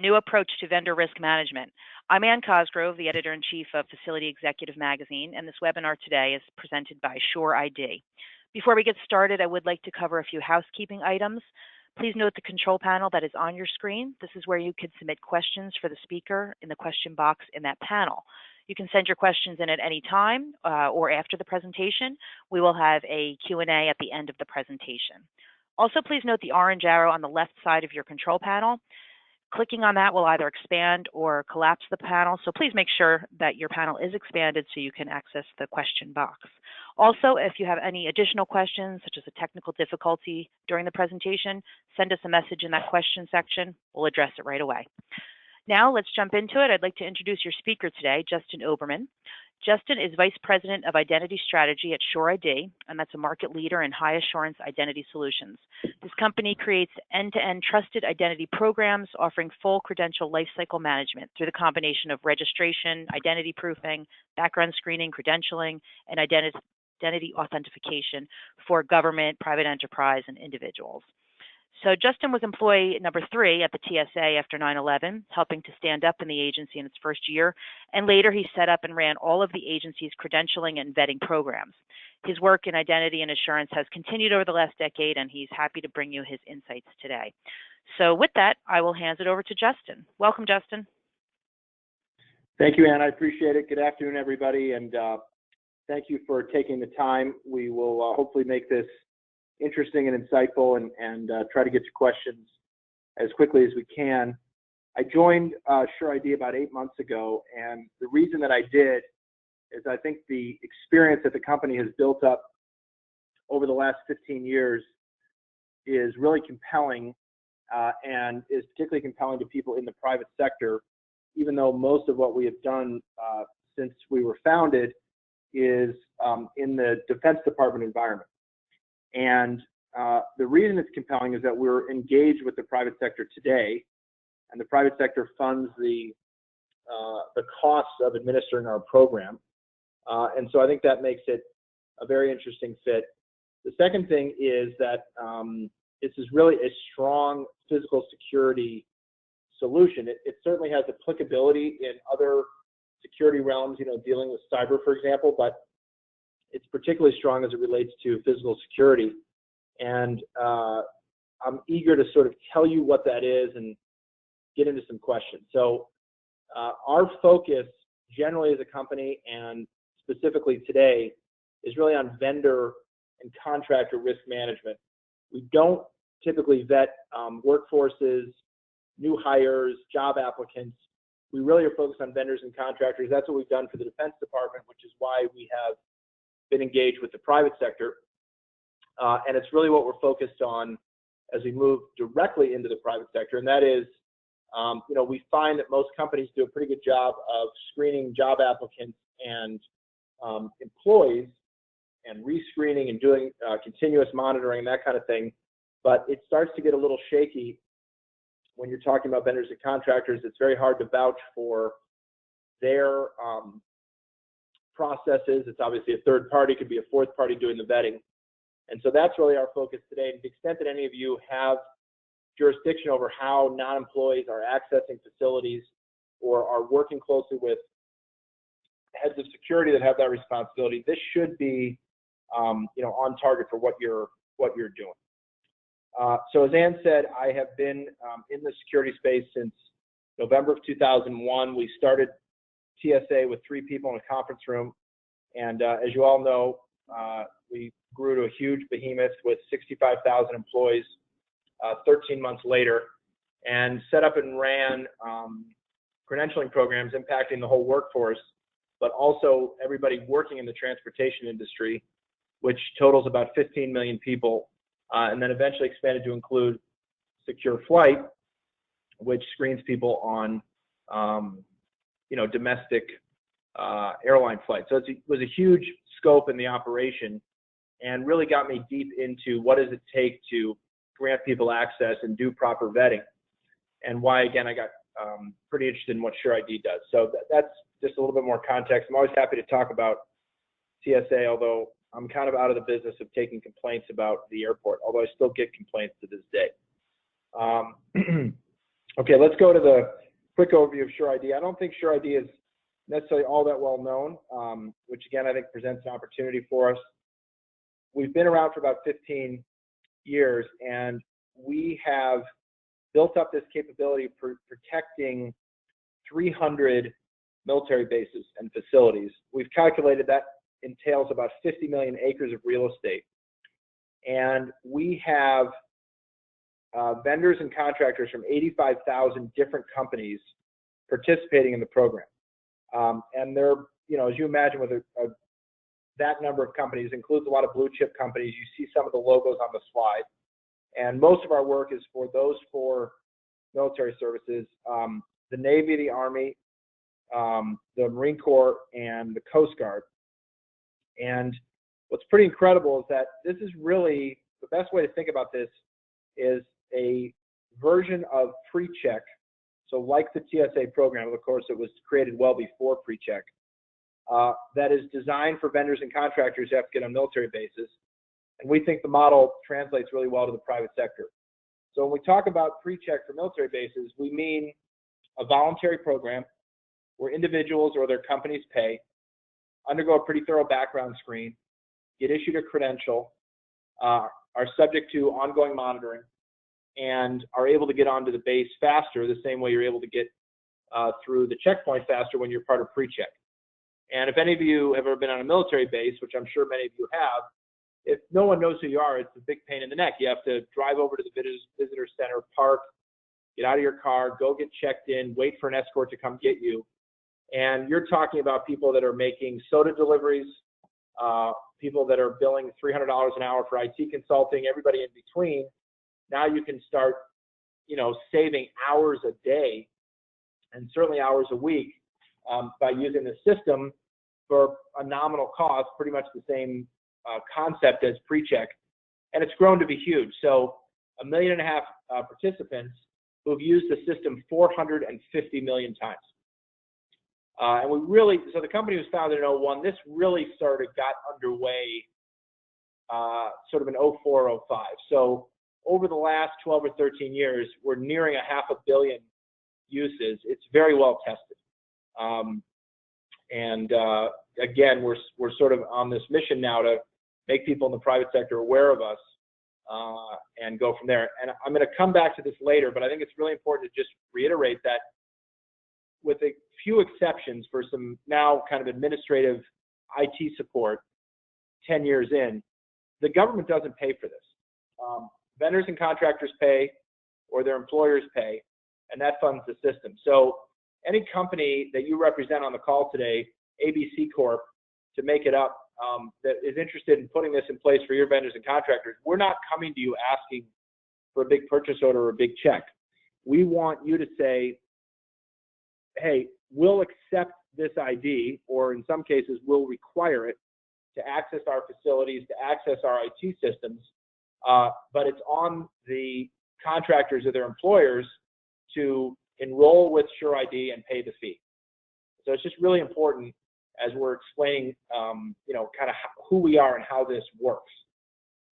New approach to vendor risk management. I'm Ann Cosgrove, the editor-in-chief of Facility Executive Magazine, and this webinar today is presented by SureID. Before we get started, I would like to cover a few housekeeping items. Please note the control panel that is on your screen. This is where you can submit questions for the speaker in the question box in that panel. You can send your questions in at any time or after the presentation. We will have a Q&A at the end of the presentation. Also, please note the orange arrow on the left side of your control panel. Clicking on that will either expand or collapse the panel, so please make sure that your panel is expanded so you can access the question box. Also, if you have any additional questions, such as a technical difficulty during the presentation, send us a message in that question section. We'll address it right away. Now, let's jump into it. I'd like to introduce your speaker today, Justin Oberman. Justin is Vice President of Identity Strategy at SureID, and that's a market leader in high assurance identity solutions. This company creates end-to-end trusted identity programs offering full credential lifecycle management through the combination of registration, identity proofing, background screening, credentialing, and identity authentication for government, private enterprise, and individuals. So Justin was employee number 3 at the TSA after 9/11, helping to stand up in the agency in its first year, and later he set up and ran all of the agency's credentialing and vetting programs. His work in identity and assurance has continued over the last decade, and he's happy to bring you his insights today. So with that, I will hand it over to Justin. Welcome, Justin. Thank you, Ann. I appreciate it. Good afternoon, everybody, and thank you for taking the time. We will hopefully make this interesting and insightful and try to get to questions as quickly as we can. I joined SureID about 8 months ago, and the reason that I did is I think the experience that the company has built up over the last 15 years is really compelling and is particularly compelling to people in the private sector, even though most of what we have done since we were founded is in the Defense Department environment. And the reason it's compelling is that we're engaged with the private sector today, and the private sector funds the costs of administering our program. And so I think that makes it a very interesting fit. The second thing is that this is really a strong physical security solution. It certainly has applicability in other security realms, dealing with cyber, for example, but it's particularly strong as it relates to physical security. And I'm eager to sort of tell you what that is and get into some questions. So our focus generally as a company, and specifically today, is really on vendor and contractor risk management. We don't typically vet workforces, new hires, job applicants. We really are focused on vendors and contractors. That's what we've done for the Defense Department, which is why we have been engaged with the private sector, and it's really what we're focused on as we move directly into the private sector, and that is, we find that most companies do a pretty good job of screening job applicants and employees and rescreening and doing continuous monitoring, that kind of thing, but it starts to get a little shaky when you're talking about vendors and contractors. It's very hard to vouch for their processes. It's obviously a third party, could be a fourth party doing the vetting. And so that's really our focus today. And to the extent that any of you have jurisdiction over how non-employees are accessing facilities or are working closely with heads of security that have that responsibility, this should be on target for what you're doing. So as Ann said, I have been in the security space since November of 2001. We started TSA with 3 people in a conference room, and as you all know, we grew to a huge behemoth with 65,000 employees 13 months later, and set up and ran credentialing programs impacting the whole workforce, but also everybody working in the transportation industry, which totals about 15 million people, and then eventually expanded to include secure flight, which screens people on domestic airline flights. So it was a huge scope in the operation, and really got me deep into what does it take to grant people access and do proper vetting, and why, again, I got pretty interested in what SureID does. So that's just a little bit more context. I'm always happy to talk about TSA, although I'm kind of out of the business of taking complaints about the airport, although I still get complaints to this day. Okay, let's go to the quick overview of SureID. I don't think SureID is necessarily all that well known, which again, I think presents an opportunity for us. We've been around for about 15 years, and we have built up this capability for protecting 300 military bases and facilities. We've calculated that entails about 50 million acres of real estate. And we have vendors and contractors from 85,000 different companies participating in the program. And they're, as you imagine, with that number of companies, includes a lot of blue chip companies. You see some of the logos on the slide. And most of our work is for those four military services, the Navy, the Army, the Marine Corps, and the Coast Guard. And what's pretty incredible is that this is really, the best way to think about this is a version of PreCheck. So like the TSA program, of course, it was created well before PreCheck, that is designed for vendors and contractors who have to get on military bases. And we think the model translates really well to the private sector. So when we talk about PreCheck for military bases, we mean a voluntary program where individuals or their companies pay, undergo a pretty thorough background screen, get issued a credential, are subject to ongoing monitoring, and are able to get onto the base faster, the same way you're able to get through the checkpoint faster when you're part of PreCheck. And if any of you have ever been on a military base, which I'm sure many of you have, if no one knows who you are, it's a big pain in the neck. You have to drive over to the visitor center, park, get out of your car, go get checked in, wait for an escort to come get you. And you're talking about people that are making soda deliveries, people that are billing $300 an hour for IT consulting, everybody in between. Now you can start, saving hours a day and certainly hours a week by using the system for a nominal cost, pretty much the same concept as PreCheck. And it's grown to be huge. So 1.5 million participants who have used the system 450 million times. And so the company was founded in 2001. This really got underway sort of in 2004, 2005. So over the last 12 or 13 years, we're nearing 500 million uses. It's very well tested. Again, we're sort of on this mission now to make people in the private sector aware of us and go from there. And I'm going to come back to this later, but I think it's really important to just reiterate that with a few exceptions for some now kind of administrative IT support 10 years in, the government doesn't pay for this. Vendors and contractors pay, or their employers pay, and that funds the system. So any company that you represent on the call today, ABC Corp, to make it up, that is interested in putting this in place for your vendors and contractors, we're not coming to you asking for a big purchase order or a big check. We want you to say, hey, we'll accept this ID, or in some cases, we'll require it to access our facilities, to access our IT systems, but it's on the contractors or their employers to enroll with SureID and pay the fee. So it's just really important as we're explaining, kind of who we are and how this works.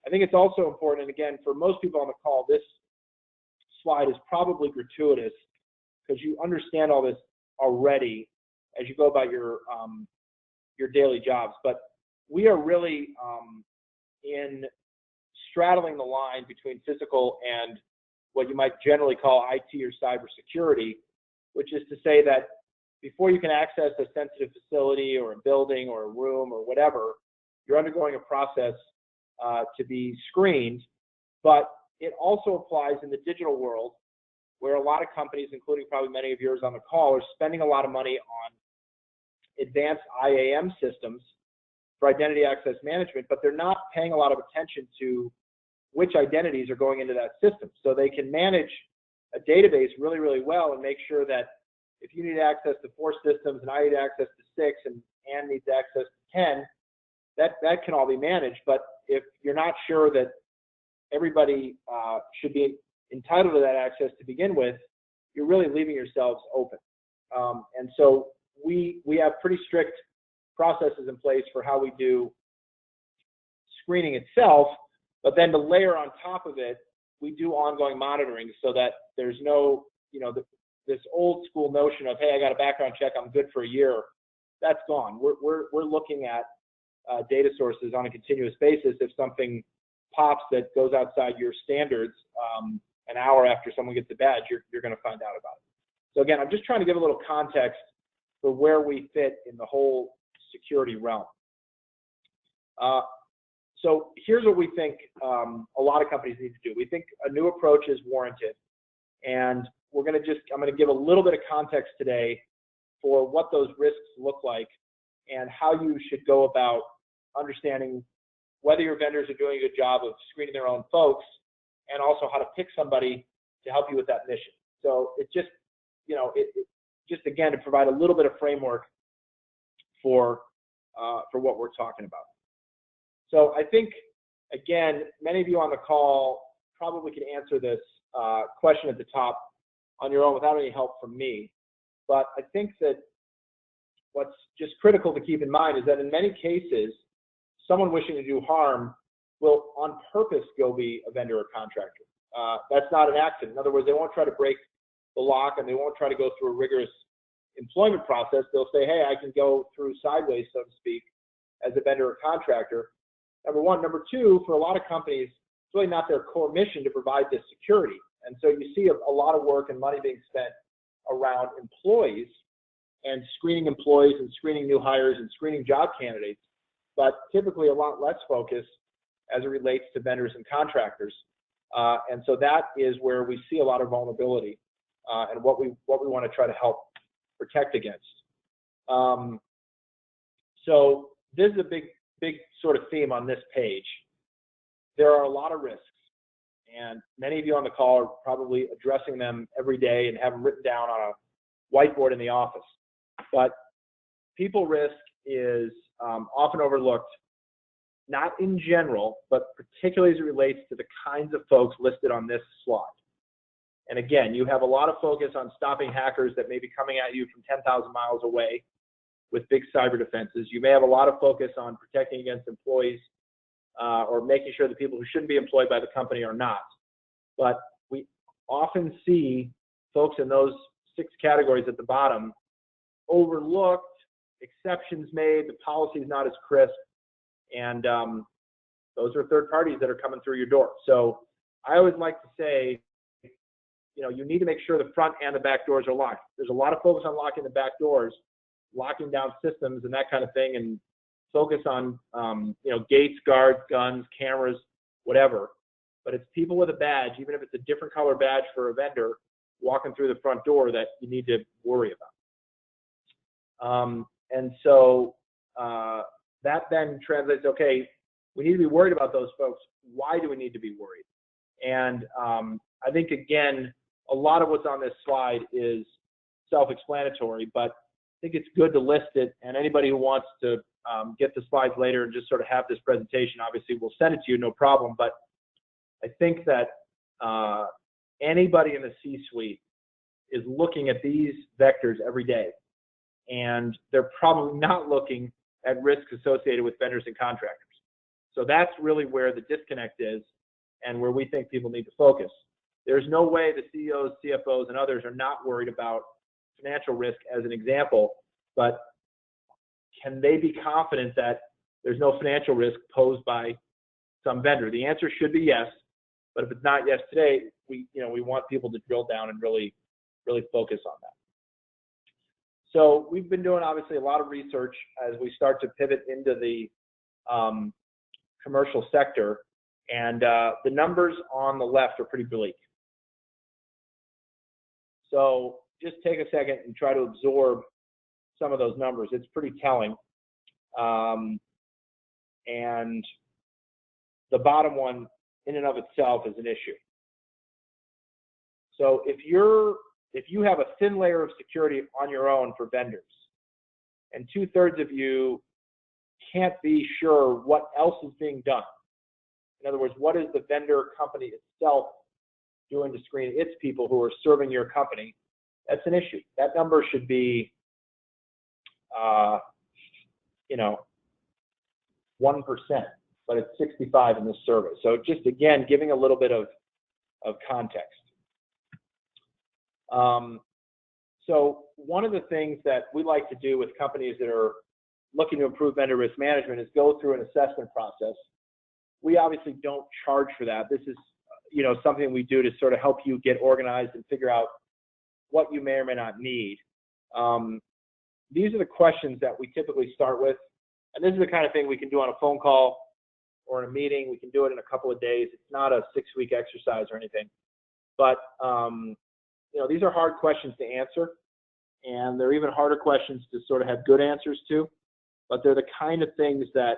I think it's also important, and again, for most people on the call, this slide is probably gratuitous because you understand all this already as you go about your daily jobs. But we are really in straddling the line between physical and what you might generally call IT or cybersecurity, which is to say that before you can access a sensitive facility or a building or a room or whatever, you're undergoing a process to be screened. But it also applies in the digital world, where a lot of companies, including probably many of yours on the call, are spending a lot of money on advanced IAM systems for identity access management, but they're not paying a lot of attention to which identities are going into that system. So they can manage a database really, really well and make sure that if you need access to 4 systems and I need access to 6 and Ann needs access to 10, that can all be managed. But if you're not sure that everybody should be entitled to that access to begin with, you're really leaving yourselves open. And so we have pretty strict processes in place for how we do screening itself, but then to layer on top of it, we do ongoing monitoring so that there's no this old school notion of, hey, I got a background check, I'm good for a year, that's gone. We're looking at data sources on a continuous basis. If something pops that goes outside your standards, an hour after someone gets a badge, you're going to find out about it. So again, I'm just trying to give a little context for where we fit in the whole security realm. So here's what we think a lot of companies need to do. We think a new approach is warranted, and I'm going to give a little bit of context today for what those risks look like and how you should go about understanding whether your vendors are doing a good job of screening their own folks, and also how to pick somebody to help you with that mission. So it's just, just again, to provide a little bit of framework for what we're talking about. So I think, again, many of you on the call probably can answer this question at the top on your own without any help from me. But I think that what's just critical to keep in mind is that in many cases, someone wishing to do harm will on purpose go be a vendor or contractor. That's not an accident. In other words, they won't try to break the lock, and they won't try to go through a rigorous employment process. They'll say, hey, I can go through sideways, so to speak, as a vendor or contractor. Number one. Number two, for a lot of companies, it's really not their core mission to provide this security. And so you see a lot of work and money being spent around employees and screening employees and screening new hires and screening job candidates, but typically a lot less focus as it relates to vendors and contractors. And so that is where we see a lot of vulnerability and what we want to try to help protect against. So this is a big sort of theme on this page. There are a lot of risks, and many of you on the call are probably addressing them every day and have them written down on a whiteboard in the office. But people risk is often overlooked, not in general, but particularly as it relates to the kinds of folks listed on this slide. And again, you have a lot of focus on stopping hackers that may be coming at you from 10,000 miles away with big cyber defenses. You may have a lot of focus on protecting against employees or making sure that people who shouldn't be employed by the company are not. But we often see folks in those 6 categories at the bottom overlooked, exceptions made, the policy is not as crisp, and those are third parties that are coming through your door. So I always like to say, you need to make sure the front and the back doors are locked. There's a lot of focus on locking the back doors, locking down systems and that kind of thing, and focus on gates, guards, guns, cameras, whatever. But it's people with a badge, even if it's a different color badge for a vendor, walking through the front door that you need to worry about. And so that then translates, okay, we need to be worried about those folks. Why do we need to be worried? And I think, again, a lot of what's on this slide is self-explanatory, but I think it's good to list it. And anybody who wants to get the slides later and just sort of have this presentation, obviously we'll send it to you, no problem. But I think that anybody in the C-suite is looking at these vectors every day, and they're probably not looking at risks associated with vendors and contractors. So that's really where the disconnect is and where we think people need to focus. There's no way the CEOs, CFOs, and others are not worried about financial risk as an example, but can they be confident that there's no financial risk posed by some vendor? The answer should be yes, but if it's not yes today, we want people to drill down and really focus on that. So we've been doing obviously a lot of research as we start to pivot into the commercial sector, and the numbers on the left are pretty bleak. So just take a second and try to absorb some of those numbers. It's pretty telling. And the bottom one in and of itself is an issue. So if you have a thin layer of security on your own for vendors, and 2/3 of you can't be sure what else is being done. In other words, what is the vendor company itself doing to screen its people who are serving your company? That's an issue. That number should be, 1%, but it's 65 in this survey. So just again, giving a little bit of context. So one of the things that we like to do with companies that are looking to improve vendor risk management is go through an assessment process. We obviously don't charge for that. This is, something we do to sort of help you get organized and figure out what you may or may not need. These are the questions that we typically start with, and this is the kind of thing we can do on a phone call or in a meeting. We can do it in a couple of days. It's not a 6-week exercise or anything, but these are hard questions to answer, and they're even harder questions to sort of have good answers to, but they're the kind of things that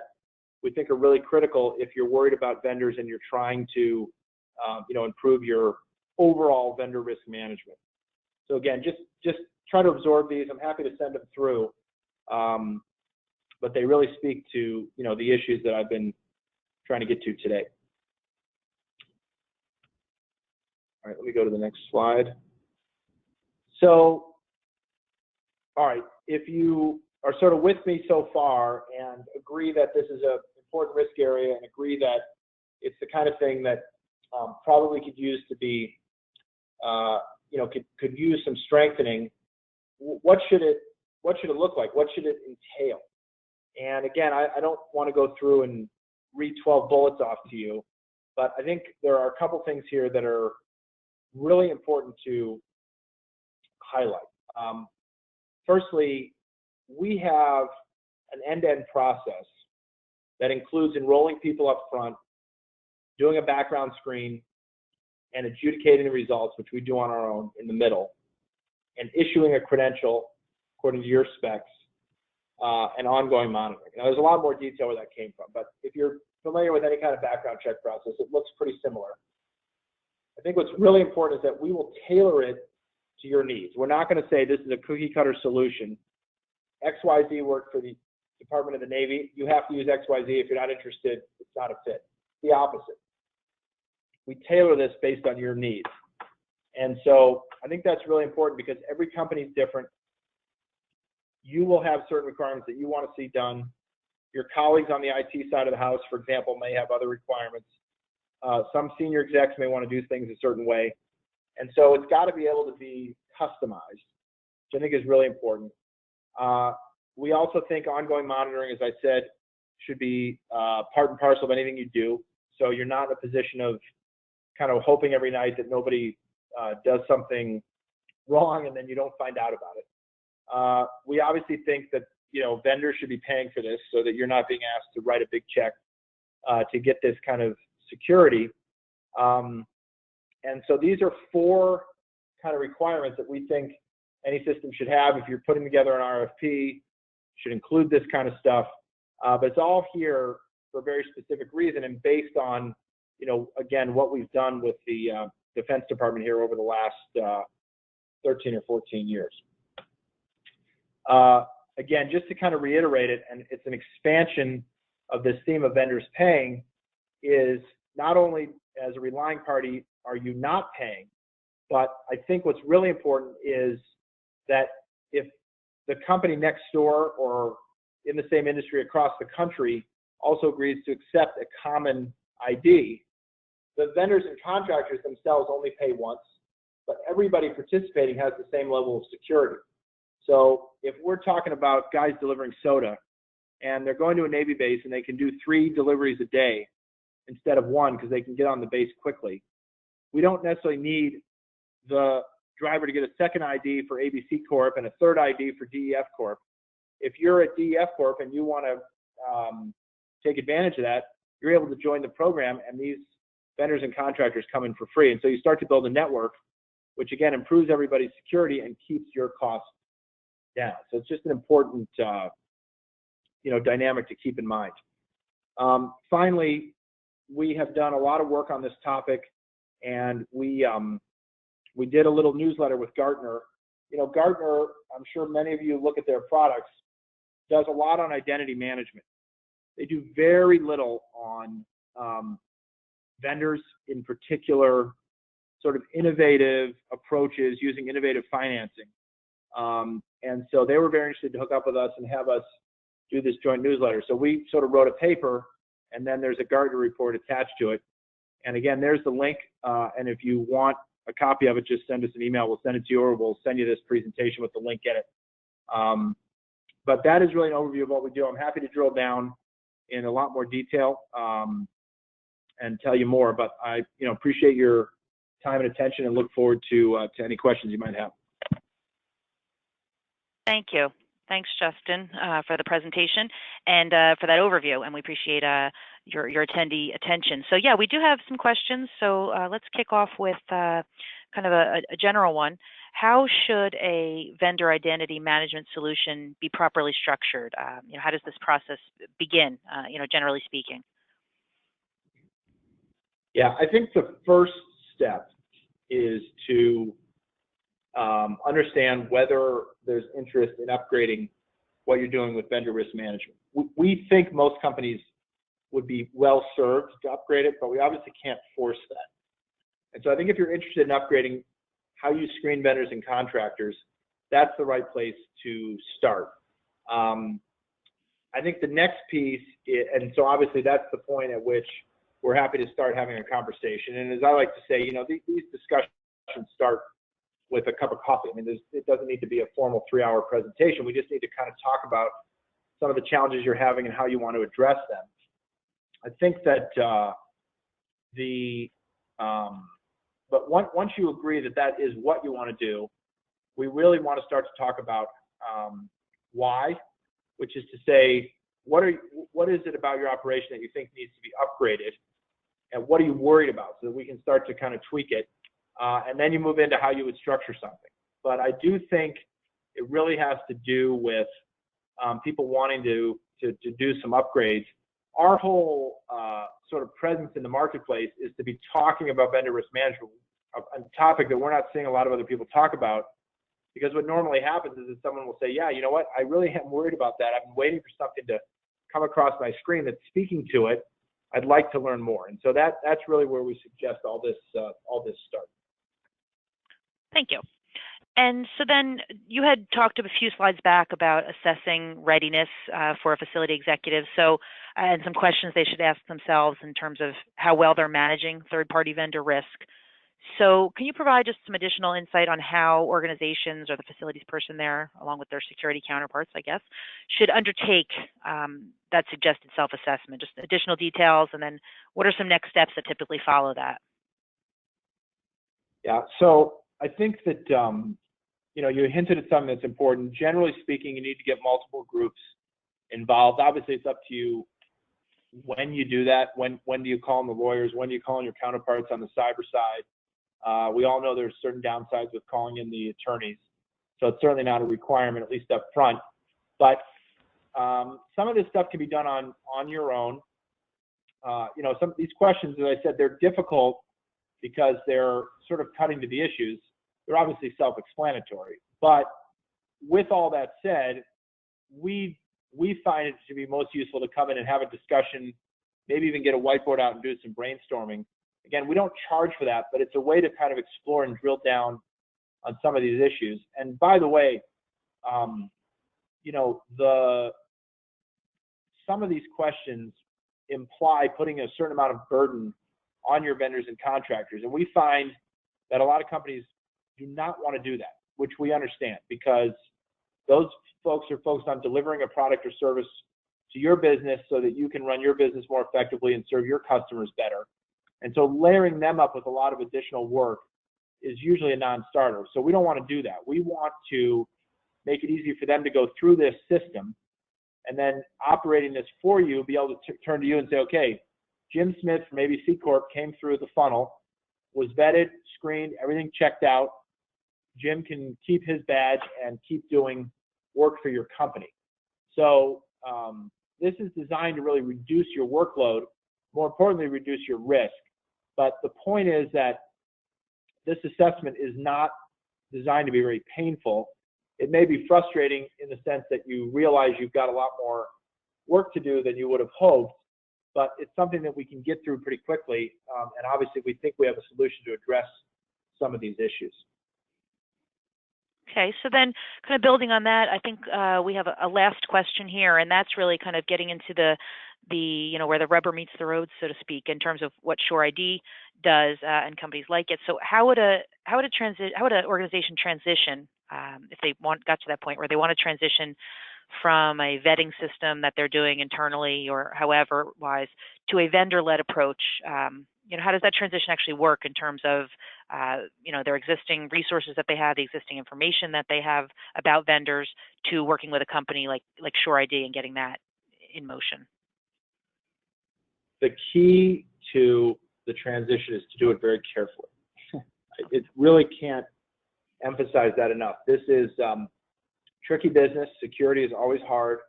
we think are really critical if you're worried about vendors and you're trying to improve your overall vendor risk management. So again, just try to absorb these. I'm happy to send them through, but they really speak to the issues that I've been trying to get to today. All right, let me go to the next slide. So, all right, if you are sort of with me so far and agree that this is an important risk area and agree that it's the kind of thing that probably could use to be, could use some strengthening, what should it look like? What should it entail? And again, I don't want to go through and read 12 bullets off to you, but I think there are a couple things here that are really important to highlight. Firstly, we have an end-to-end process that includes enrolling people up front, doing a background screen, and adjudicating the results, which we do on our own in the middle, and issuing a credential according to your specs, and ongoing monitoring. Now, there's a lot more detail where that came from, but if you're familiar with any kind of background check process, it looks pretty similar. I think what's really important is that we will tailor it to your needs. We're not going to say this is a cookie cutter solution. XYZ worked for the Department of the Navy. You have to use XYZ. If you're not interested, it's not a fit. The opposite. We tailor this based on your needs. And so I think that's really important because every company is different. You will have certain requirements that you want to see done. Your colleagues on the IT side of the house, for example, may have other requirements. Some senior execs may want to do things a certain way. And so it's got to be able to be customized, which I think is really important. We also think ongoing monitoring, as I said, should be part and parcel of anything you do. So you're not in a position of kind of hoping every night that nobody does something wrong and then you don't find out about it. We obviously think that vendors should be paying for this so that you're not being asked to write a big check to get this kind of security. And so these are 4 kind of requirements that we think any system should have. If you're putting together an RFP, should include this kind of stuff. But it's all here for a very specific reason and based on, again, what we've done with the Defense Department here over the last 13 or 14 years. Again, just to kind of reiterate it, and it's an expansion of this theme of vendors paying, is not only as a relying party are you not paying, but I think what's really important is that if the company next door or in the same industry across the country also agrees to accept a common ID, the vendors and contractors themselves only pay once, but everybody participating has the same level of security. So if we're talking about guys delivering soda and they're going to a Navy base and they can do 3 deliveries a day instead of 1 because they can get on the base quickly, we don't necessarily need the driver to get a second ID for ABC Corp and a third ID for DEF Corp. If you're at DEF Corp and you want to take advantage of that, you're able to join the program and these vendors and contractors come in for free. And so you start to build a network, which again improves everybody's security and keeps your costs down. So it's just an important dynamic to keep in mind. Finally, we have done a lot of work on this topic, and we did a little newsletter with Gartner. Gartner, I'm sure many of you look at their products, does a lot on identity management. They do very little on vendors, in particular, sort of innovative approaches using innovative financing. And so they were very interested to hook up with us and have us do this joint newsletter. So we sort of wrote a paper, and then there's a Gartner report attached to it. And again, there's the link. And if you want a copy of it, just send us an email. We'll send it to you, or we'll send you this presentation with the link in it. But that is really an overview of what we do. I'm happy to drill down in a lot more detail and tell you more. But I appreciate your time and attention, and look forward to any questions you might have. Thank you. Thanks, Justin, for the presentation and for that overview, and we appreciate your attendee attention. So yeah, we do have some questions, so let's kick off with kind of a general one. How should a vendor identity management solution be properly structured? How does this process begin, generally speaking? Yeah, I think the first step is to understand whether there's interest in upgrading what you're doing with vendor risk management. We think most companies would be well served to upgrade it, but we obviously can't force that. And so I think if you're interested in upgrading how you screen vendors and contractors, that's the right place to start. I think the next piece, and so obviously that's the point at which we're happy to start having a conversation. And as I like to say, these discussions start with a cup of coffee. I mean, it doesn't need to be a formal 3-hour presentation. We just need to kind of talk about some of the challenges you're having and how you want to address them. I think that but once you agree that that is what you want to do, we really want to start to talk about why, which is to say, what is it about your operation that you think needs to be upgraded, and what are you worried about, so that we can start to kind of tweak it, and then you move into how you would structure something. But I do think it really has to do with people wanting to do some upgrades. Our whole sort of presence in the marketplace is to be talking about vendor risk management, a topic that we're not seeing a lot of other people talk about, because what normally happens is that someone will say, yeah, you know what, I really am worried about that. I've been waiting for something to come across my screen that's speaking to it. I'd like to learn more. And so that's really where we suggest all this starts. Thank you. And so then you had talked a few slides back about assessing readiness for a facility executive. So, and some questions they should ask themselves in terms of how well they're managing third-party vendor risk. So can you provide just some additional insight on how organizations or the facilities person there, along with their security counterparts, I guess, should undertake that suggested self-assessment? Just additional details, and then what are some next steps that typically follow that? Yeah, so I think that you hinted at something that's important. Generally speaking, you need to get multiple groups involved. Obviously, it's up to you when you do that. When do you call in the lawyers? When do you call in your counterparts on the cyber side? We all know there's certain downsides with calling in the attorneys, so it's certainly not a requirement, at least up front. But some of this stuff can be done on your own. Some of these questions, as I said, they're difficult because they're sort of cutting to the issues. They're obviously self-explanatory. But with all that said, we find it to be most useful to come in and have a discussion, maybe even get a whiteboard out and do some brainstorming. Again, we don't charge for that, but it's a way to kind of explore and drill down on some of these issues. And by the way, some of these questions imply putting a certain amount of burden on your vendors and contractors. And we find that a lot of companies do not want to do that, which we understand, because those folks are focused on delivering a product or service to your business so that you can run your business more effectively and serve your customers better. And so layering them up with a lot of additional work is usually a non-starter. So we don't want to do that. We want to make it easy for them to go through this system, and then operating this for you, be able to turn to you and say, okay, Jim Smith from ABC Corp came through the funnel, was vetted, screened, everything checked out. Jim can keep his badge and keep doing work for your company. So this is designed to really reduce your workload, more importantly, reduce your risk. But the point is that this assessment is not designed to be very painful. It may be frustrating in the sense that you realize you've got a lot more work to do than you would have hoped, but it's something that we can get through pretty quickly. And obviously, we think we have a solution to address some of these issues. Okay, so then kind of building on that, I think we have a last question here, and that's really kind of getting into the where the rubber meets the road, so to speak, in terms of what Sure ID does and companies like it. So how would an organization transition if they got to that point where they want to transition from a vetting system that they're doing internally or however wise to a vendor-led approach? How does that transition actually work in terms of their existing resources that they have, the existing information that they have about vendors, to working with a company like Sure ID and getting that in motion? The key to the transition is to do it very carefully. It really can't emphasize that enough. This is tricky business. Security is always hard.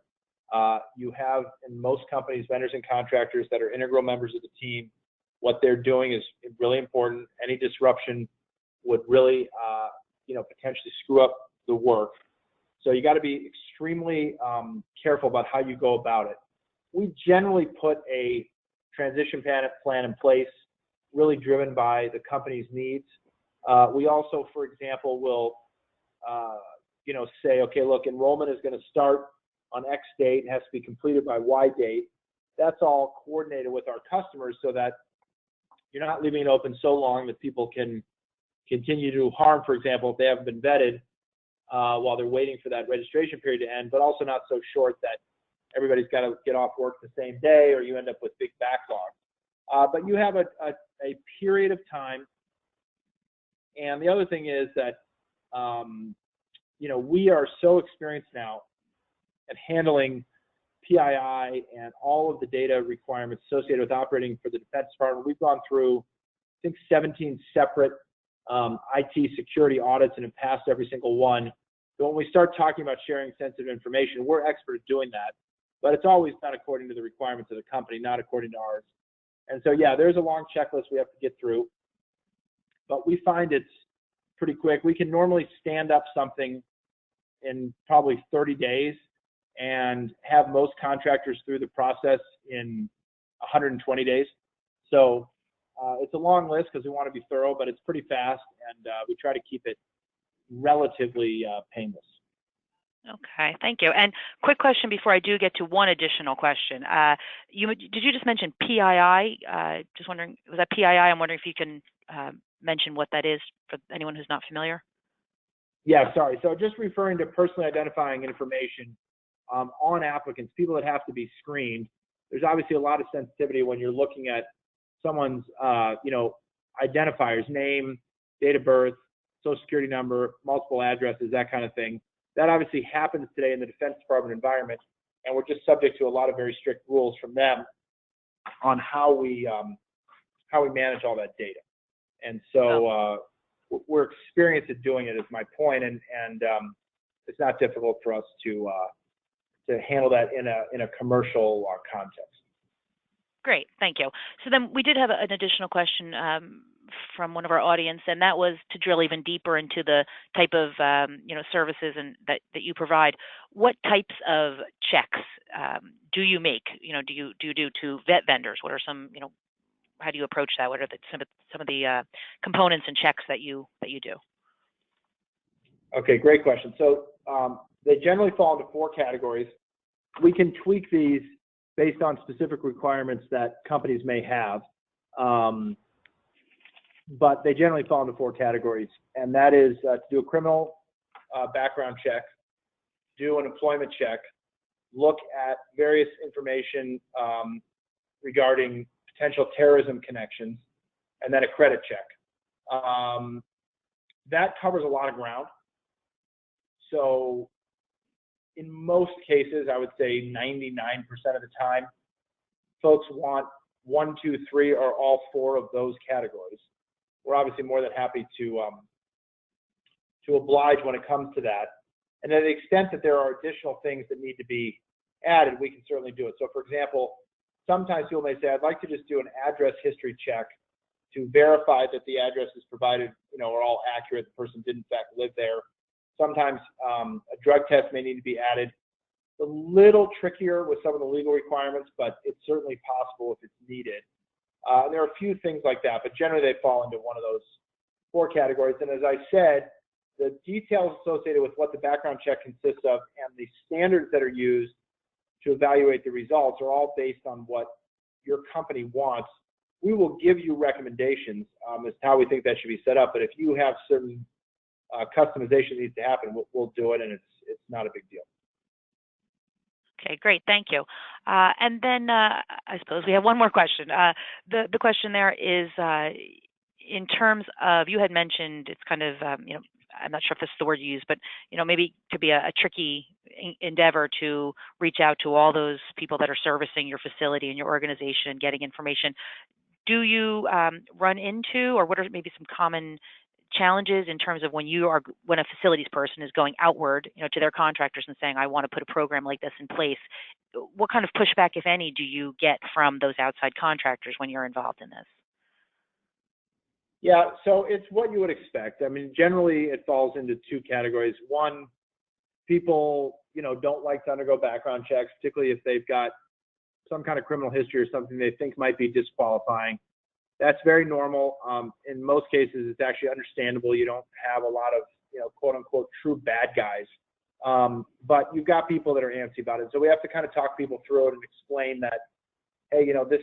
You have, in most companies, vendors and contractors that are integral members of the team. What they're doing is really important. Any disruption would really, potentially screw up the work. So you got to be extremely careful about how you go about it. We generally put a transition plan in place, really driven by the company's needs. We also, for example, will, say, okay, look, enrollment is going to start on X date, it has to be completed by Y date. That's all coordinated with our customers so that you're not leaving it open so long that people can continue to do harm, for example, if they haven't been vetted while they're waiting for that registration period to end, but also not so short that everybody's got to get off work the same day or you end up with big backlogs. But you have a period of time. And the other thing is that, we are so experienced now at handling PII and all of the data requirements associated with operating for the Defense Department. We've gone through, I think, 17 separate IT security audits and have passed every single one. So when we start talking about sharing sensitive information, we're expert at doing that. But it's always done according to the requirements of the company, not according to ours. And so, yeah, there's a long checklist we have to get through. But we find it's pretty quick. We can normally stand up something in probably 30 days and have most contractors through the process in 120 days. So it's a long list because we want to be thorough, but it's pretty fast, and we try to keep it relatively painless. Okay, thank you. And quick question before I do get to one additional question. Did you just mention PII? Just wondering, was that PII? I'm wondering if you can mention what that is for anyone who's not familiar. Yeah, sorry. So just referring to personally identifying information on applicants, people that have to be screened. There's obviously a lot of sensitivity when you're looking at someone's, identifiers, name, date of birth, social security number, multiple addresses, that kind of thing. That obviously happens today in the Defense Department environment, and we're just subject to a lot of very strict rules from them on how we manage all that data. And so we're experienced at doing it, is my point, and it's not difficult for us to handle that in a commercial context. Great, thank you. So then we did have an additional question from one of our audience, and that was to drill even deeper into the type of services and that you provide. What types of checks do you make? Do you do to vet vendors? What are some how do you approach that? What are some of the components and checks that you do? Okay, great question. So they generally fall into 4 categories. We can tweak these based on specific requirements that companies may have. But they generally fall into 4 categories, and that is to do a criminal background check, do an employment check, look at various information regarding potential terrorism connections, and then a credit check. That covers a lot of ground. So in most cases, I would say 99% of the time, folks want 1, 2, 3, or all 4 of those categories. We're obviously more than happy to oblige when it comes to that. And to the extent that there are additional things that need to be added, we can certainly do it. So for example, sometimes people may say, I'd like to just do an address history check to verify that the addresses provided, are all accurate, the person did in fact live there. Sometimes a drug test may need to be added. It's a little trickier with some of the legal requirements, but it's certainly possible if it's needed. There are a few things like that, but generally they fall into one of those 4 categories. And as I said, the details associated with what the background check consists of and the standards that are used to evaluate the results are all based on what your company wants. We will give you recommendations as to how we think that should be set up, but if you have certain customization needs to happen, we'll do it, and it's not a big deal. Okay, great, thank you. And then I suppose we have one more question. The question there is in terms of, you had mentioned it's kind of, I'm not sure if this is the word you use, but maybe it could be a tricky endeavor to reach out to all those people that are servicing your facility and your organization and getting information. Do you run into, or what are maybe some common challenges in terms of when a facilities person is going outward, to their contractors and saying, I want to put a program like this in place? What kind of pushback, if any, do you get from those outside contractors when you're involved in this? Yeah, so it's what you would expect. I mean, generally it falls into two categories. One, people, don't like to undergo background checks, particularly if they've got some kind of criminal history or something they think might be disqualifying. That's very normal. In most cases, it's actually understandable. You don't have a lot of, quote unquote, true bad guys. But you've got people that are antsy about it. So we have to kind of talk people through it and explain that, hey, this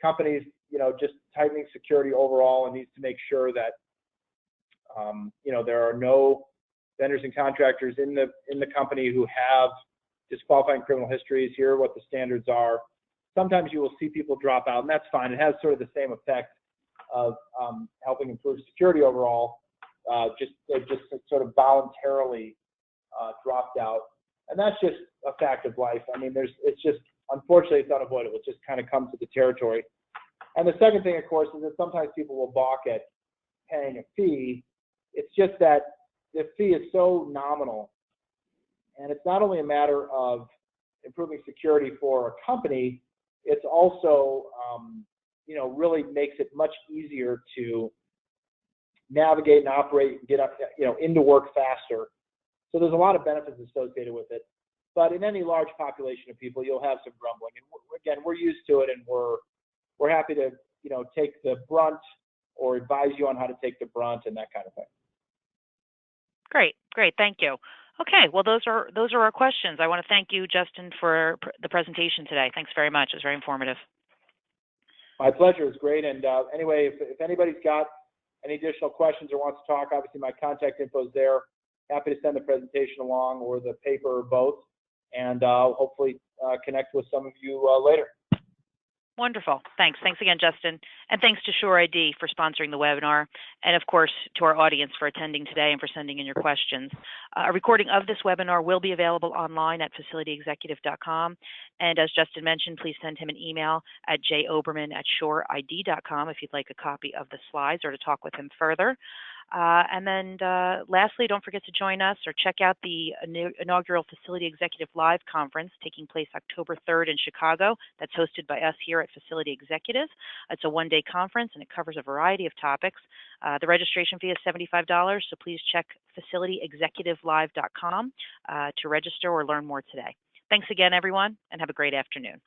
company's, just tightening security overall and needs to make sure that, there are no vendors and contractors in the company who have disqualifying criminal histories. Here are what the standards are. Sometimes you will see people drop out, and that's fine. It has sort of the same effect of helping improve security overall. They've just sort of voluntarily dropped out, and that's just a fact of life. I mean, it's just, unfortunately, it's unavoidable. It just kind of comes with the territory. And the second thing, of course, is that sometimes people will balk at paying a fee. It's just that the fee is so nominal, and it's not only a matter of improving security for a company, it's also, really makes it much easier to navigate and operate and get up, into work faster. So there's a lot of benefits associated with it. But in any large population of people, you'll have some grumbling. And again, we're used to it, and we're happy to, take the brunt or advise you on how to take the brunt and that kind of thing. Great, thank you. Okay, well, those are our questions. I want to thank you, Justin, for the presentation today. Thanks very much. It was very informative. My pleasure. It's great. And anyway, if anybody's got any additional questions or wants to talk, obviously my contact info is there. Happy to send the presentation along or the paper or both, and I'll hopefully connect with some of you later. Wonderful. Thanks again, Justin. And thanks to Sure ID for sponsoring the webinar. And of course, to our audience for attending today and for sending in your questions. A recording of this webinar will be available online at facilityexecutive.com. And as Justin mentioned, please send him an email at joberman@sureid.com if you'd like a copy of the slides or to talk with him further. And then lastly, don't forget to join us or check out the inaugural Facility Executive Live Conference taking place October 3rd in Chicago. That's hosted by us here at Facility Executive. It's a one-day conference, and it covers a variety of topics. The registration fee is $75, so please check facilityexecutivelive.com to register or learn more today. Thanks again, everyone, and have a great afternoon.